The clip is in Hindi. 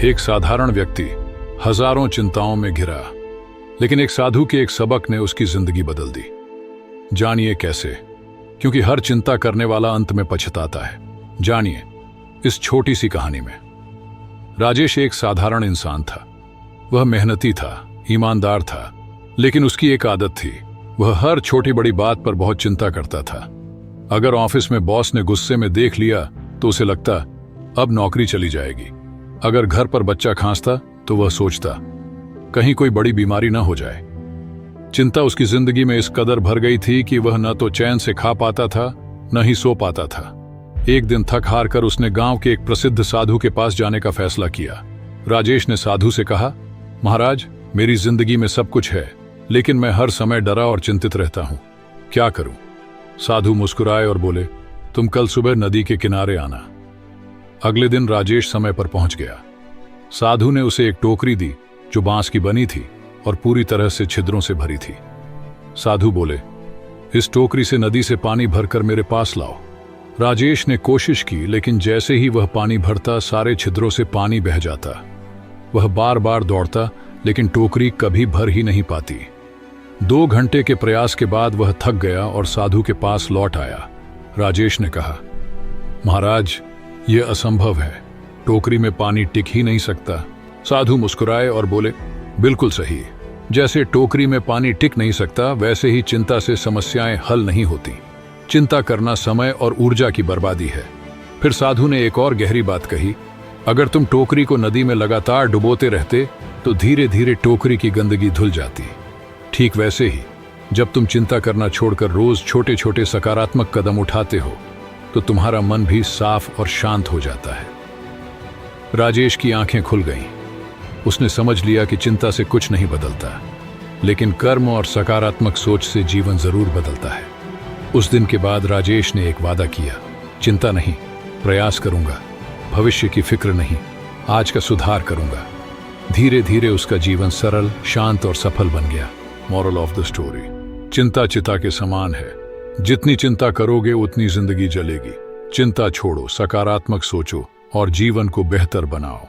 एक साधारण व्यक्ति हजारों चिंताओं में घिरा, लेकिन एक साधु के एक सबक ने उसकी जिंदगी बदल दी। जानिए कैसे, क्योंकि हर चिंता करने वाला अंत में पछताता है। जानिए इस छोटी सी कहानी में। राजेश एक साधारण इंसान था। वह मेहनती था, ईमानदार था, लेकिन उसकी एक आदत थी। वह हर छोटी बड़ी बात पर बहुत चिंता करता था। अगर ऑफिस में बॉस ने गुस्से में देख लिया तो उसे लगता अब नौकरी चली जाएगी। अगर घर पर बच्चा खांसता तो वह सोचता कहीं कोई बड़ी बीमारी ना हो जाए। चिंता उसकी जिंदगी में इस कदर भर गई थी कि वह न तो चैन से खा पाता था, न ही सो पाता था। एक दिन थक हार कर उसने गांव के एक प्रसिद्ध साधु के पास जाने का फैसला किया। राजेश ने साधु से कहा, महाराज, मेरी जिंदगी में सब कुछ है, लेकिन मैं हर समय डरा और चिंतित रहता हूं। क्या करूं? साधु मुस्कुराए और बोले, तुम कल सुबह नदी के किनारे आना। अगले दिन राजेश समय पर पहुंच गया। साधु ने उसे एक टोकरी दी जो बांस की बनी थी और पूरी तरह से छिद्रों से भरी थी। साधु बोले, इस टोकरी से नदी से पानी भरकर मेरे पास लाओ। राजेश ने कोशिश की, लेकिन जैसे ही वह पानी भरता सारे छिद्रों से पानी बह जाता। वह बार बार दौड़ता, लेकिन टोकरी कभी भर ही नहीं पाती। 2 घंटे के प्रयास के बाद वह थक गया और साधु के पास लौट आया। राजेश ने कहा, महाराज, यह असंभव है, टोकरी में पानी टिक ही नहीं सकता। साधु मुस्कुराए और बोले, बिल्कुल सही। जैसे टोकरी में पानी टिक नहीं सकता, वैसे ही चिंता से समस्याएं हल नहीं होती। चिंता करना समय और ऊर्जा की बर्बादी है। फिर साधु ने एक और गहरी बात कही, अगर तुम टोकरी को नदी में लगातार डुबोते रहते तो धीरे धीरे टोकरी की गंदगी धुल जाती। ठीक वैसे ही जब तुम चिंता करना छोड़कर रोज छोटे छोटे सकारात्मक कदम उठाते हो तो तुम्हारा मन भी साफ और शांत हो जाता है। राजेश की आंखें खुल गईं। उसने समझ लिया कि चिंता से कुछ नहीं बदलता, लेकिन कर्म और सकारात्मक सोच से जीवन जरूर बदलता है। उस दिन के बाद राजेश ने एक वादा किया, चिंता नहीं, प्रयास करूंगा, भविष्य की फिक्र नहीं, आज का सुधार करूंगा। धीरे धीरे उसका जीवन सरल, शांत और सफल बन गया। मॉरल ऑफ द स्टोरी, चिंता चिता के समान है। जितनी चिंता करोगे उतनी जिंदगी जलेगी। चिंता छोड़ो, सकारात्मक सोचो और जीवन को बेहतर बनाओ।